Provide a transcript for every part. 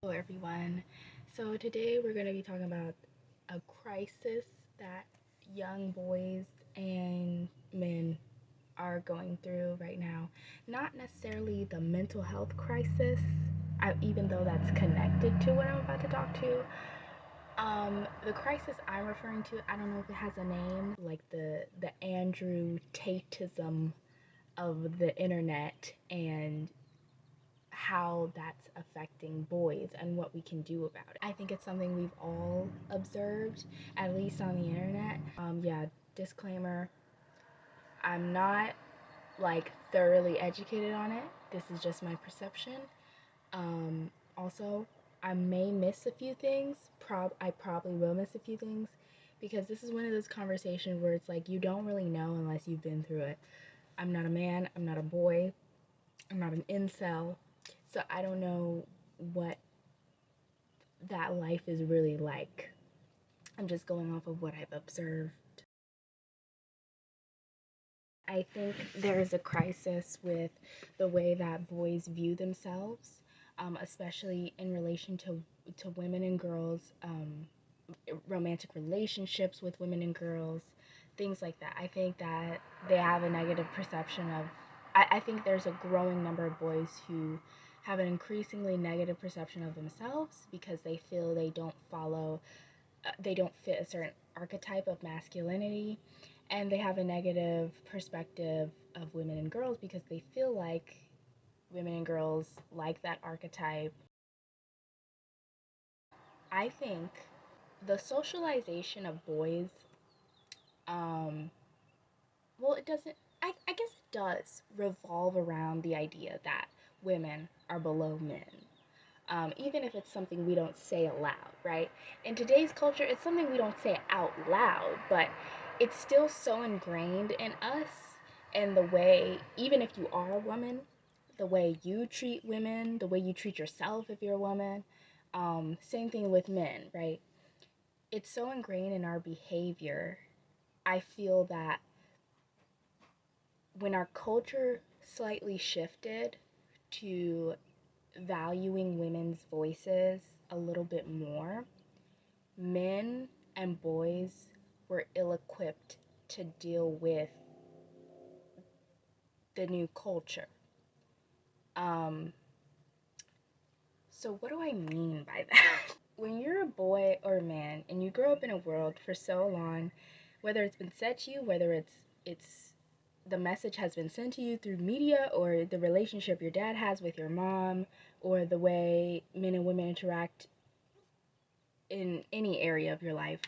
Hello, everyone. So, today we're going to be talking about a crisis that young boys and men are going through right now. Not necessarily the mental health crisis, even though that's connected to what I'm about to talk to. The crisis I'm referring to, I don't know if it has a name, like the Andrew Tatism of the internet and how that's affecting boys and what we can do about it. I think it's something we've all observed, at least on the internet. Yeah, disclaimer, I'm not like thoroughly educated on it. This is just my perception. Also, I may miss a few things. I probably will miss a few things because this is one of those conversations where it's like you don't really know unless you've been through it. I'm not a man, I'm not a boy, I'm not an incel, so I don't know what that life is really like. I'm just going off of what I've observed. I think there is a crisis with the way that boys view themselves, especially in relation to women and girls, romantic relationships with women and girls, things like that. I think that they have a negative perception of. I think there's a growing number of boys who have an increasingly negative perception of themselves because they feel they don't fit a certain archetype of masculinity, and they have a negative perspective of women and girls because they feel like women and girls like that archetype. I think the socialization of boys, um, well, it doesn't, I guess it does revolve around the idea that women are below men. Even if it's something we don't say aloud, right? In today's culture, it's something we don't say out loud, but it's still so ingrained in us and the way, even if you are a woman, the way you treat women, the way you treat yourself if you're a woman. Same thing with men, right? It's so ingrained in our behavior. I feel that when our culture slightly shifted to valuing women's voices a little bit more, men and boys were ill equipped to deal with the new culture. Um, so, what do I mean by that? When you're a boy or a man and you grow up in a world for so long, whether it's been said to you, whether it's the message has been sent to you through media or the relationship your dad has with your mom or the way men and women interact in any area of your life,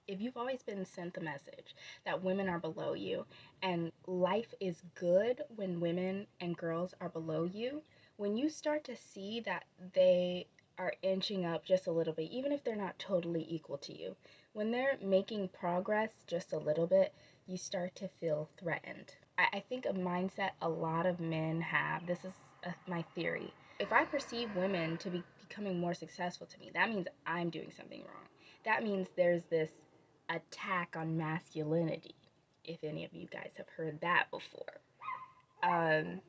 if you've always been sent the message that women are below you and life is good when women and girls are below you, when you start to see that they are inching up just a little bit, even if they're not totally equal to you, when they're making progress just a little bit, you start to feel threatened. I think a mindset a lot of men have, this is my theory. If I perceive women to be becoming more successful to me, that means I'm doing something wrong. That means there's this attack on masculinity, if any of you guys have heard that before. Um,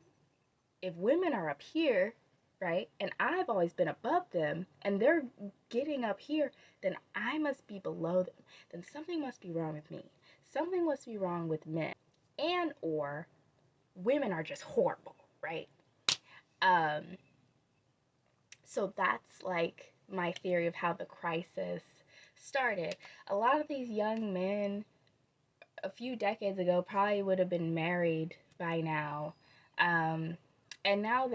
if women are up here, right, and I've always been above them, and they're getting up here, then I must be below them. Then something must be wrong with me. Something must be wrong with men. And or women are just horrible, right? Um, so that's like my theory of how the crisis started. A lot of these young men a few decades ago probably would have been married by now. Um, and now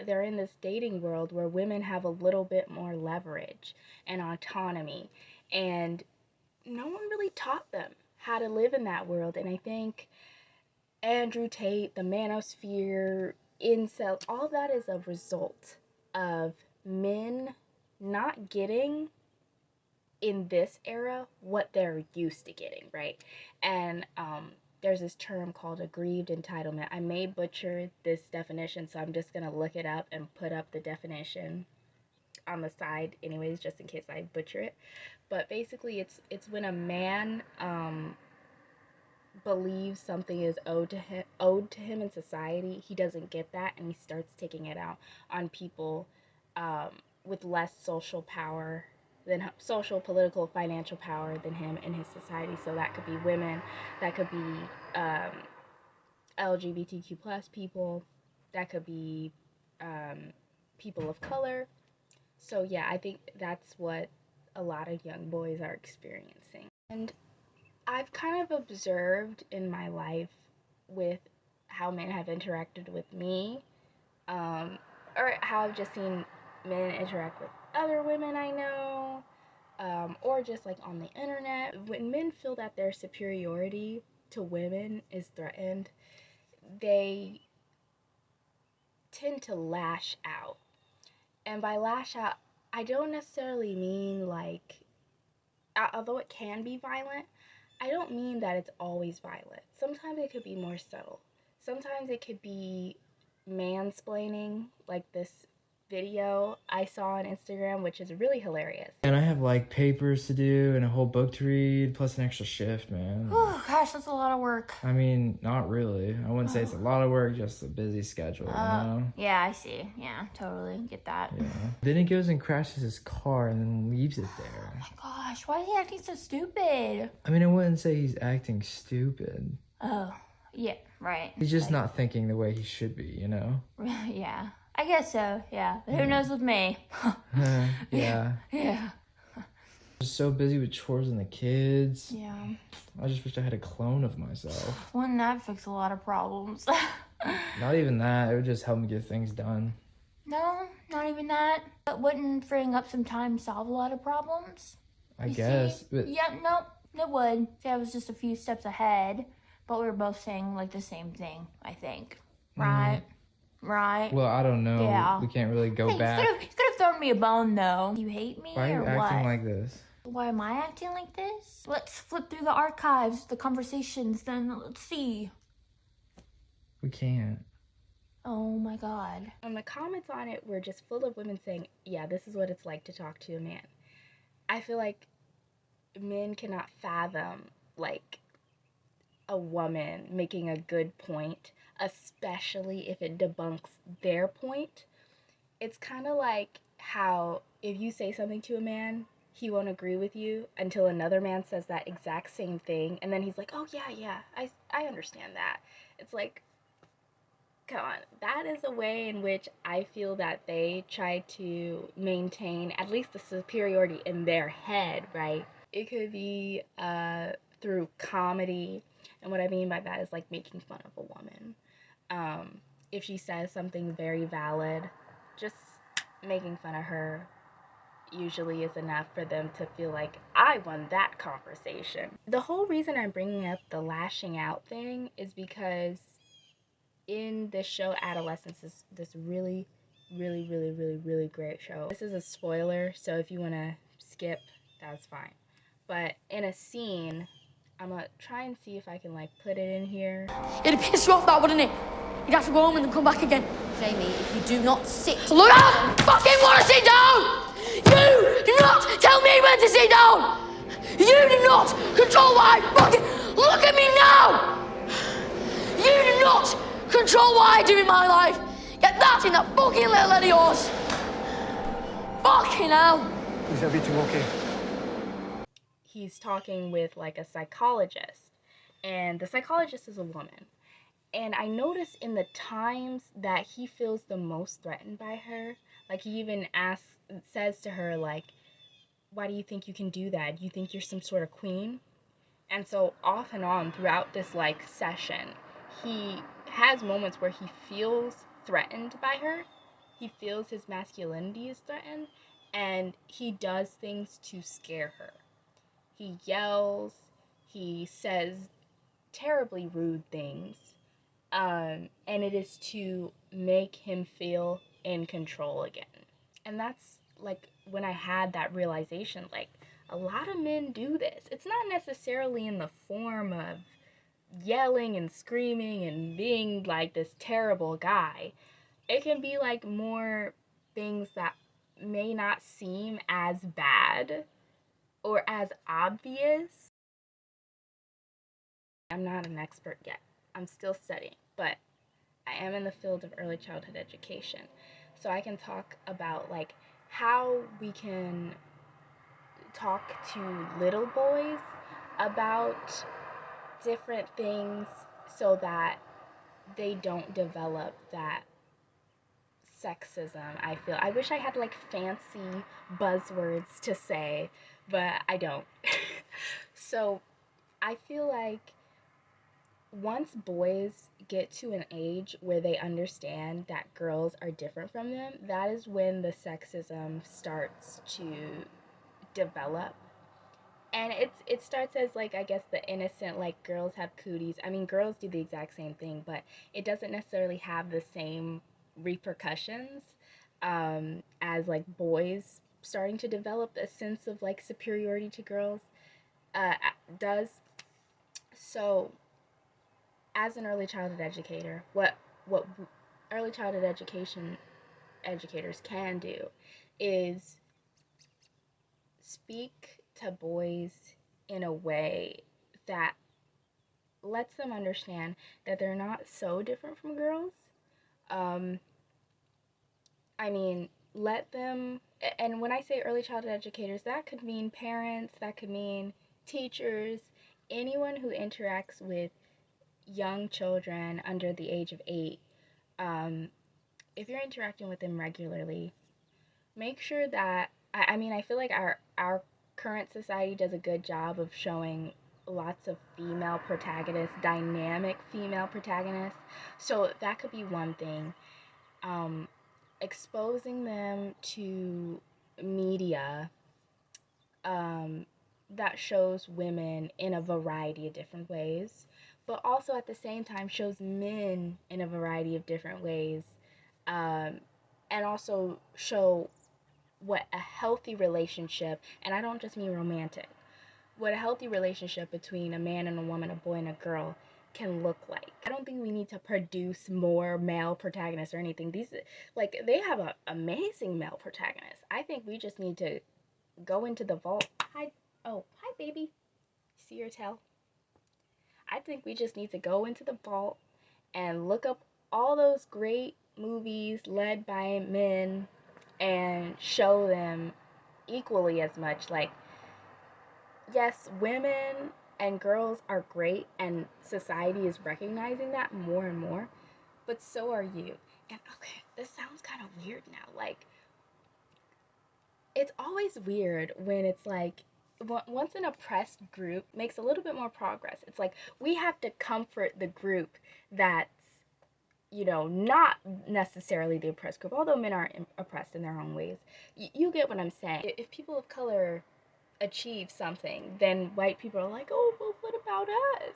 they're in this dating world where women have a little bit more leverage and autonomy, and no one really taught them how to live in that world. And I think Andrew Tate, the manosphere, incel, all that is a result of men not getting in this era what they're used to getting, right? And there's this term called aggrieved entitlement. I may butcher this definition, so I'm just gonna look it up and put up the definition on the side, anyways, just in case I butcher it. But basically, it's when a man believes something is owed to him in society, he doesn't get that, and he starts taking it out on people, um, with less social power than social, political, financial power than him in his society. So that could be women, that could be um, LGBTQ plus people, that could be people of color. So yeah, I think that's what a lot of young boys are experiencing. And I've kind of observed in my life with how men have interacted with me, um, or how I've just seen men interact with other women I know, or just like on the internet. When men feel that their superiority to women is threatened, they tend to lash out. And by lash out, I don't necessarily mean like, although it can be violent, I don't mean that it's always violent. Sometimes it could be more subtle. Sometimes it could be mansplaining, like this video I saw on Instagram, which is really hilarious. And I have like papers to do and a whole book to read, plus an extra shift, man. Oh gosh, that's a lot of work. I mean, not really. I wouldn't say it's a lot of work, just a busy schedule, you know? Yeah, I see. Yeah, totally. Get that. Yeah. Then he goes and crashes his car and then leaves it Oh there. my gosh, why is he acting so stupid? I mean, I wouldn't say he's acting stupid. Oh, yeah, right. He's just not thinking the way he should be, you know? Yeah, I guess so, yeah. But who knows with me? Yeah. Yeah. Just so busy with chores and the kids. Yeah. I just wish I had a clone of myself. Wouldn't that fix a lot of problems? Not even that. It would just help me get things done. No, not even that. But wouldn't freeing up some time solve a lot of problems? I guess. But Yeah, no, it would. See, I was just a few steps ahead, but we were both saying like the same thing, I think. Right? Right? well, I don't know. Yeah. We can't really go Hey, back. you could have thrown me a bone though. You hate me Why are or you acting what? like this? Why am I acting like this? Let's flip through the archives, the conversations, then let's see. We can't. Oh my god. And the comments on it were just full of women saying, yeah, this is what it's like to talk to a man. I feel like men cannot fathom, like, a woman making a good point, especially if it debunks their point. It's kind of like how if you say something to a man, he won't agree with you until another man says that exact same thing, and then he's like, oh yeah, I understand that. It's like, come on, that is a way in which I feel that they try to maintain at least the superiority in their head, right? It could be through comedy, and what I mean by that is like making fun of a woman. If she says something very valid, just making fun of her usually is enough for them to feel like I won that conversation. The whole reason I'm bringing up the lashing out thing is because in this show Adolescence is this really great show. This is a spoiler, so if you want to skip, that's fine. But in a scene, I'm gonna try and see if I can like put it in here. It'd piss you off, that wouldn't it? You'd have to go home and then come back again. Jamie, if you do not sit... Look out! Fucking want to sit down! You do not tell me when to sit down! You do not control what I fucking... Look at me now! You do not control what I do in my life! Get that in that fucking little head of yours! Fucking hell! Is everything okay? He's talking with like a psychologist, and the psychologist is a woman. And I notice in the times that he feels the most threatened by her, like he even says to her like, why do you think you can do that? Do you think you're some sort of queen? And so off and on throughout this like session, he has moments where he feels threatened by her. He feels his masculinity is threatened, and he does things to scare her. He yells, he says terribly rude things, and it is to make him feel in control again. And that's like when I had that realization, like a lot of men do this. It's not necessarily in the form of yelling and screaming and being like this terrible guy. It can be like more things that may not seem as bad or as obvious. I'm not an expert yet. I'm still studying, but I am in the field of early childhood education. So I can talk about like how we can talk to little boys about different things so that they don't develop that sexism. I feel I wish I had like fancy buzzwords to say, but I don't. So I feel like once boys get to an age where they understand that girls are different from them, that is when the sexism starts to develop. And it starts as like, I guess, the innocent, like, girls have cooties. I mean, girls do the exact same thing, but it doesn't necessarily have the same repercussions as like boys starting to develop a sense of like superiority to girls uh, does. So as an early childhood educator, what early childhood education educators can do is speak to boys in a way that lets them understand that they're not so different from girls. Um, I mean, let them, and when I say early childhood educators, that could mean parents, that could mean teachers, anyone who interacts with young children under the age of 8. Um, if you're interacting with them regularly, make sure that I mean, I feel like our current society does a good job of showing lots of female protagonists, dynamic female protagonists. So that could be one thing. Um, Exposing them to media um, that shows women in a variety of different ways, but also at the same time shows men in a variety of different ways, um, and also show what a healthy relationship, and I don't just mean romantic, what a healthy relationship between a man and a woman, a boy and a girl can look like. I don't think we need to produce more male protagonists or anything. These, like, they have a amazing male protagonist. I think we just need to go into the vault. Hi, oh, hi, baby. See your tail? I think we just need to go into the vault and look up all those great movies led by men and show them equally as much. Like, yes, women and girls are great, and society is recognizing that more and more, but so are you. And okay, this sounds kind of weird now. Like, it's always weird when it's like, once an oppressed group makes a little bit more progress, it's like we have to comfort the group that's, not necessarily the oppressed group, although men are oppressed in their own ways. You get what I'm saying. If people of color achieve something, then white people are like, oh, well, what about us?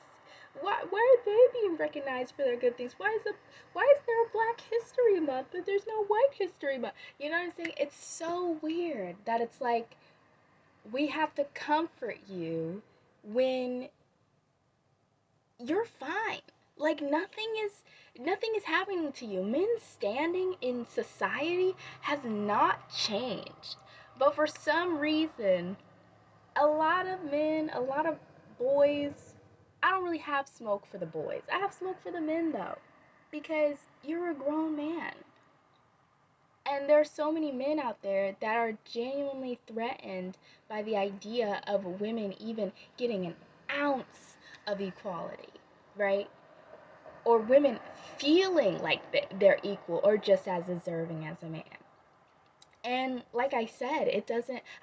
Why are they being recognized for their good things? Why is there a Black History Month but there's no White History Month? You know what I'm saying? It's so weird that it's like we have to comfort you when you're fine. Like nothing is happening to you. Men's standing in society has not changed. But for some reason, a lot of men, a lot of boys, I don't really have smoke for the boys. I have smoke for the men though, because you're a grown man. And there are so many men out there that are genuinely threatened by the idea of women even getting an ounce of equality, right? Or women feeling like they're equal or just as deserving as a man. And like I said,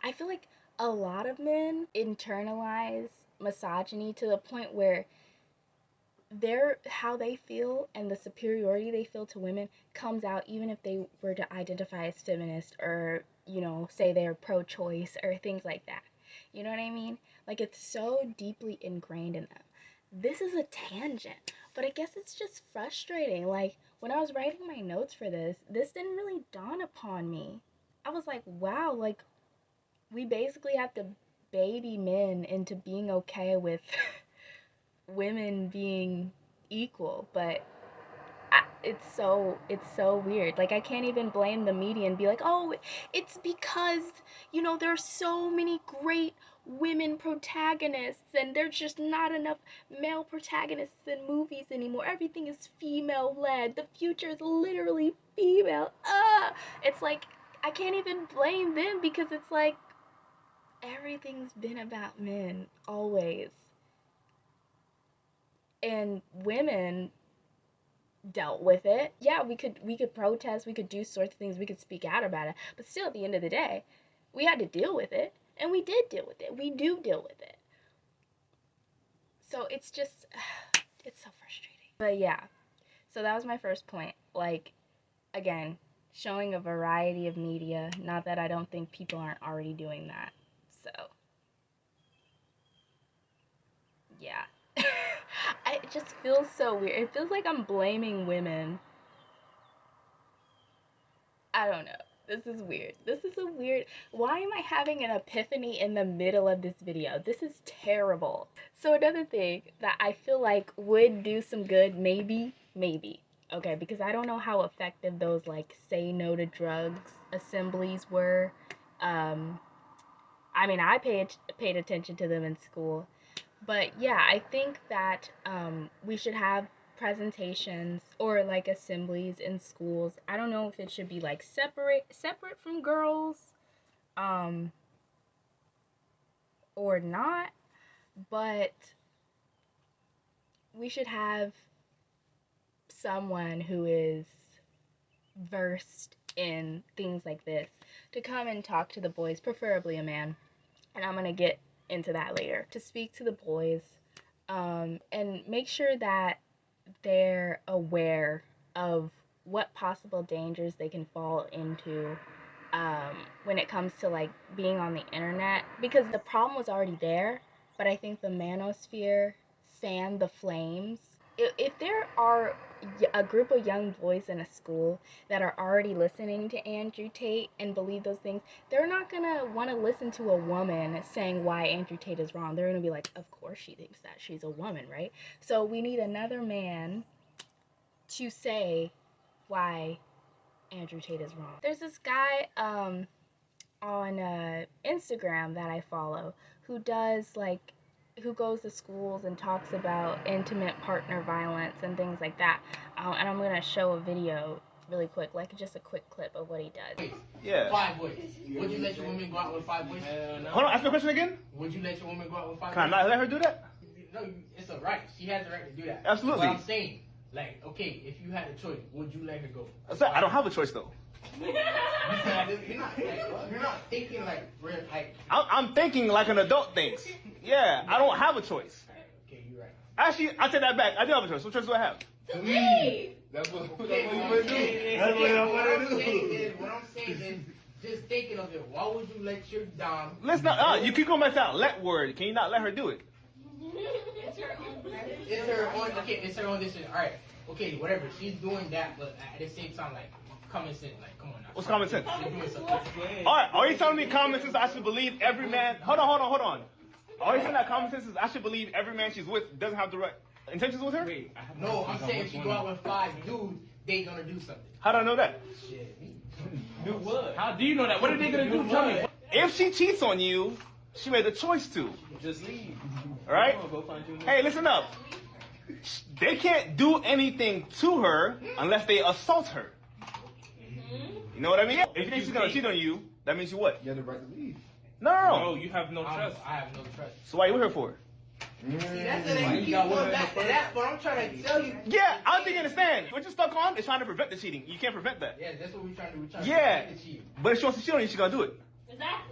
I feel like a lot of men internalize misogyny to the point where how they feel and the superiority they feel to women comes out even if they were to identify as feminist or, say they're pro-choice or things like that. You know what I mean? Like, it's so deeply ingrained in them. This is a tangent, but I guess it's just frustrating. Like, when I was writing my notes for this didn't really dawn upon me. I was like, wow, like, we basically have to baby men into being okay with women being equal, but it's so weird. Like, I can't even blame the media and be like, oh, it's because there are so many great women protagonists and there's just not enough male protagonists in movies anymore. Everything is female led. The future is literally female. It's like, I can't even blame them because it's like everything's been about men always. And women dealt with it. Yeah, we could protest, we could do sorts of things, we could speak out about it, but still at the end of the day, we had to deal with it, and we did deal with it. We do deal with it. So it's just it's so frustrating. But yeah. So that was my first point. Like, again, showing a variety of media, not that I don't think people aren't already doing that. So yeah. It just feels so weird. It feels like I'm blaming women. I don't know. This is weird. This is a weird... Why am I having an epiphany in the middle of this video? This is terrible. So another thing that I feel like would do some good, maybe, okay, because I don't know how effective those, like, say no to drugs assemblies were. I mean, I paid attention to them in school. But yeah, I think that we should have presentations or like assemblies in schools. I don't know if it should be like separate from girls or not, but we should have someone who is versed in things like this to come and talk to the boys, preferably a man. And I'm gonna get into that later, to speak to the boys and make sure that they're aware of what possible dangers they can fall into when it comes to like being on the internet, because the problem was already there, but I think the manosphere fanned the flames. If there are a group of young boys in a school that are already listening to Andrew Tate and believe those things, they're not gonna want to listen to a woman saying why Andrew Tate is wrong. They're gonna be like, of course she thinks that, she's a woman, right? So we need another man to say why Andrew Tate is wrong. There's this guy on Instagram that I follow who goes to schools and talks about intimate partner violence and things like that. And I'm going to show a video really quick, like just a quick clip of what he does. Yeah. 5 boys. Would you let your woman go out with 5 boys? Hold on, ask the question again? Would you let your woman go out with 5 boys? Can I not let her do that? No, it's a right. She has the right to do that. Absolutely. What I'm saying, like, okay, if you had a choice, would you let her go? I don't have a choice though. You're not thinking like real like. I'm thinking like an adult thinks. Yeah, I don't have a choice. Okay, you're right. Actually, I take that back. I do have a choice. What choice do I have? That's what you want to do. That's what I want to do. What I'm saying is, just thinking of it, why would you let your dom? Let's not. You keep going back to that let word. Can you not let her do it? It's her own. Okay, it's her own decision. All right. Okay, whatever. She's doing that, but at the same time, like, common sense. Like, come on now. What's common sense? She's doing something. All right. Are you telling me common sense? I should believe every man. Hold on. Are you saying that common sense is I should believe every man she's with doesn't have the right intentions with her? Wait, no, I'm saying if she go out with 5 dudes, they gonna do something. How do I know that? Shit. Do what? How do you know that? What are they gonna do? Tell me. If she cheats on you, she made the choice to. Just leave. All right? Go find you. Hey, listen up. They can't do anything to her unless they assault her. You know what I mean? If you think she's gonna cheat on you, that means you what? You have the right to leave. No. No, you have no trust. I have no trust. So why you with her for? See, that's the thing. You keep going back to that, but I'm trying to tell you. Yeah, I don't think you understand. What you're stuck on is trying to prevent the cheating. You can't prevent that. Yeah, that's what we're trying to do. We're trying Yeah, to prevent the cheating. but if she wants to cheat on you, she's gonna do it.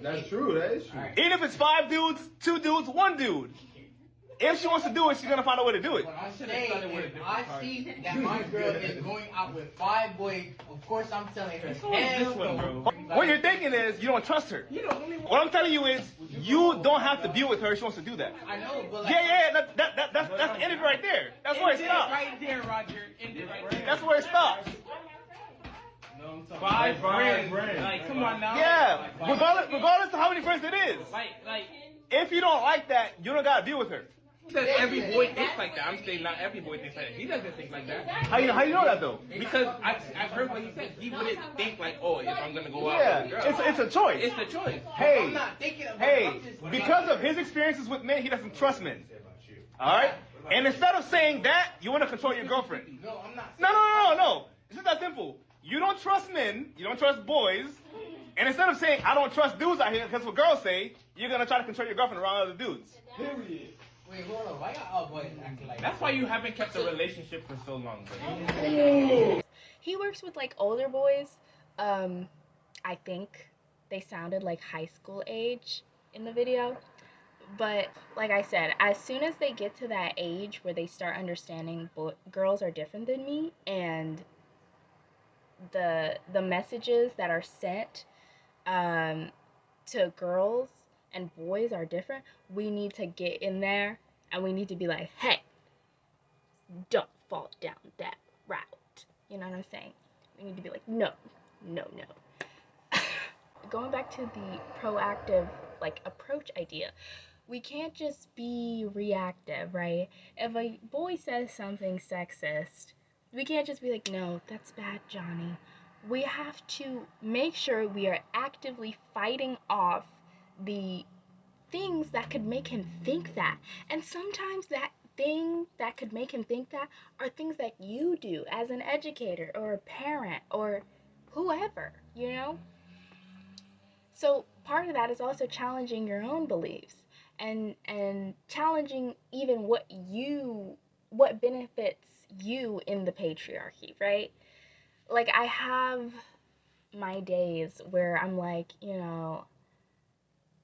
That's true. That is true. Alright. Even if it's 5 dudes, 2 dudes, 1 dude. If she wants to do it, she's gonna find a way to do it. What I'm saying, if I see that my girl is going out with 5 boys, of course I'm telling her. This one, bro. What you're thinking is you don't trust her. What I'm telling you is you don't have to be with her if she wants to do that. I know, but like. Yeah, that's the end of it right there. That's where it stops. Right there, Roger. End it right there. That's where it stops. No, I'm talking 5 friends. Like, come on now. Yeah, regardless of how many friends it is. Like. If you don't like that, you don't gotta deal with her. Says every boy thinks like that. I'm saying not every boy thinks like that. He doesn't think like that. How you know that though? Because I've heard what he said. He wouldn't think like, oh, if I'm gonna go out Yeah, with a girl. it's a choice. It's the choice. Hey, I'm not thinking of because of his experiences with men, he doesn't trust men. All right, and instead of saying that, you want to control your girlfriend. No, I'm not. No. It's just that simple. You don't trust men. You don't trust boys. And instead of saying, I don't trust dudes out here, because what girls say, you're going to try to control your girlfriend around other dudes. Period. Wait, hold on. Why y'all all boys acting like That's why you haven't kept a relationship for so long. He works with like older boys. I think they sounded like high school age in the video. But like I said, as soon as they get to that age where they start understanding girls are different than me, and the messages that are sent to girls and boys are different, we need to get in there and we need to be like, hey, don't fall down that route. You know what I'm saying? We need to be like, no, no, no. Going back to the proactive like approach idea, we can't just be reactive, right? If a boy says something sexist, we can't just be like, no, that's bad, Johnny. We have to make sure we are actively fighting off the things that could make him think that. And sometimes that thing that could make him think that are things that you do as an educator or a parent or whoever, you know? So part of that is also challenging your own beliefs and challenging even what benefits you in the patriarchy, right? Like, I have my days where I'm like, you know,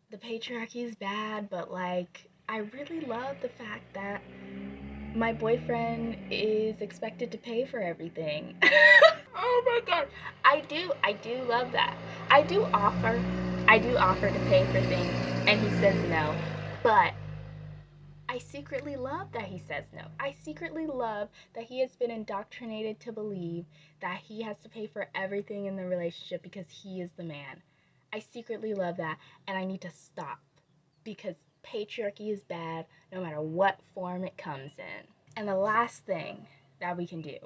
the patriarchy is bad, but like, I really love the fact that my boyfriend is expected to pay for everything. Oh my god. I do love that. I do offer to pay for things, and he says no. But I secretly love that he says no. I secretly love that he has been indoctrinated to believe that he has to pay for everything in the relationship because he is the man. I secretly love that, and I need to stop because patriarchy is bad no matter what form it comes in. And the last thing that we can do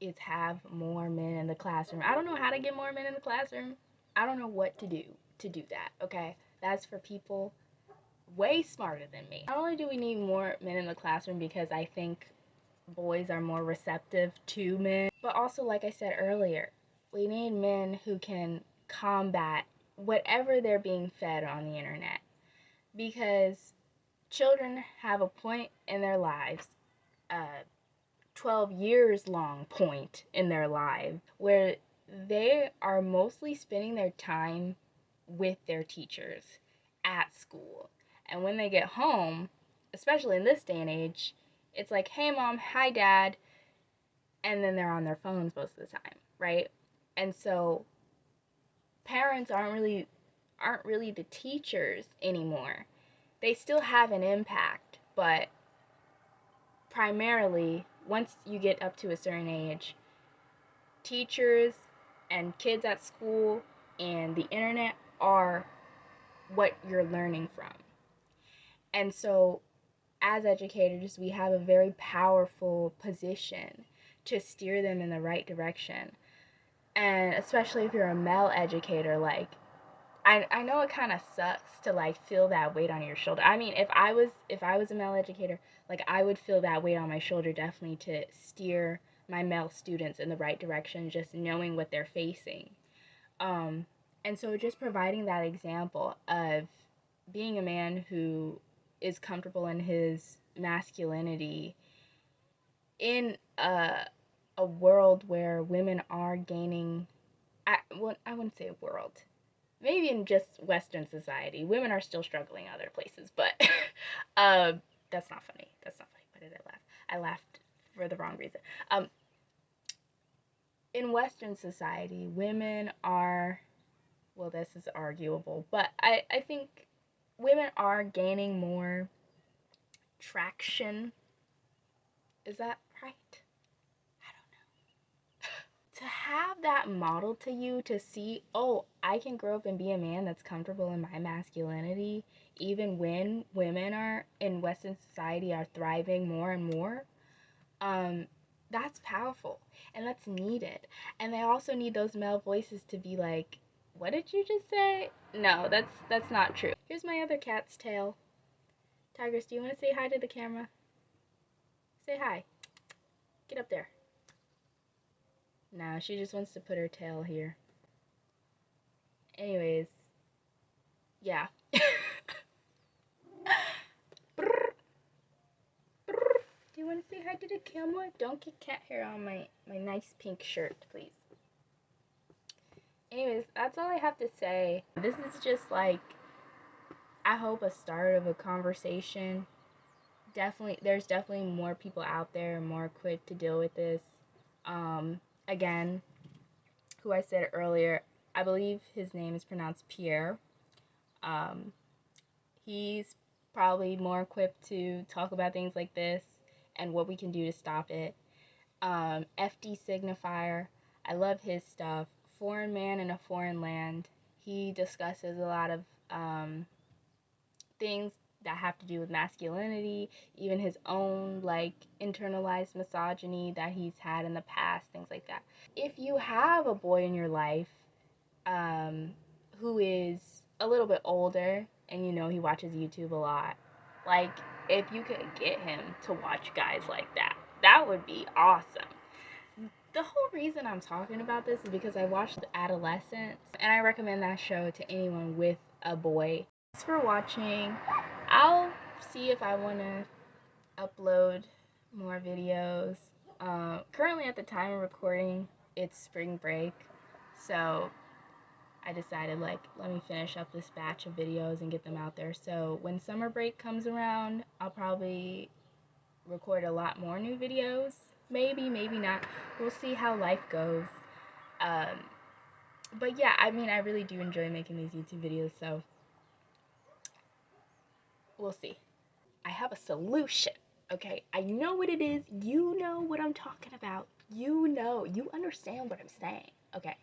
is have more men in the classroom. I don't know how to get more men in the classroom. I don't know what to do that, okay? That's for people way smarter than me. Not only do we need more men in the classroom because I think boys are more receptive to men, but also, like I said earlier, we need men who can combat whatever they're being fed on the internet. Because children have a point in their lives, 12 years long point in their life, where they are mostly spending their time with their teachers at school. And when they get home, especially in this day and age, it's like, hey mom, hi dad, and then they're on their phones most of the time, right? And so parents aren't really the teachers anymore. They still have an impact, but primarily, once you get up to a certain age, teachers and kids at school and the internet are what you're learning from. And so, as educators, we have a very powerful position to steer them in the right direction. And especially if you're a male educator, like, I know it kind of sucks to like feel that weight on your shoulder. I mean, if I was a male educator, like, I would feel that weight on my shoulder definitely to steer my male students in the right direction, just knowing what they're facing. And so just providing that example of being a man who is comfortable in his masculinity in a world where women are gaining, I wouldn't say a world, maybe in just Western society, women are still struggling other places, but that's not funny. Why did I laugh? I laughed for the wrong reason. In Western society, women are, well, this is arguable, but I think women are gaining more traction. Is that right? I don't know. To have that model to you, to see, oh, I can grow up and be a man that's comfortable in my masculinity, even when women are in Western society are thriving more and more, that's powerful and that's needed. And they also need those male voices to be like, what did you just say? No, that's not true. Here's my other cat's tail. Tigress, do you want to say hi to the camera? Say hi. Get up there. No, she just wants to put her tail here. Anyways, yeah. Do you want to say hi to the camera? Don't get cat hair on my nice pink shirt, please. Anyways, that's all I have to say. This is just like, I hope, a start of a conversation. There's definitely more people out there more equipped to deal with this. Again, who I said earlier, I believe his name is pronounced Pierre. He's probably more equipped to talk about things like this and what we can do to stop it. FD Signifier, I love his stuff. Foreign Man in a Foreign Land. He discusses a lot of things that have to do with masculinity, even his own like internalized misogyny that he's had in the past, things like that. If you have a boy in your life who is a little bit older and you know he watches YouTube a lot, like, if you could get him to watch guys like that, that would be awesome. The whole reason I'm talking about this is because I watched Adolescence, and I recommend that show to anyone with a boy. Thanks for watching. I'll see if I want to upload more videos. Currently, at the time of recording, it's spring break, so I decided, like, let me finish up this batch of videos and get them out there. So when summer break comes around, I'll probably record a lot more new videos. Maybe, maybe not. We'll see how life goes. But yeah, I mean, I really do enjoy making these YouTube videos, so we'll see. I have a solution, okay? I know what it is. You know what I'm talking about. You know. You understand what I'm saying, okay?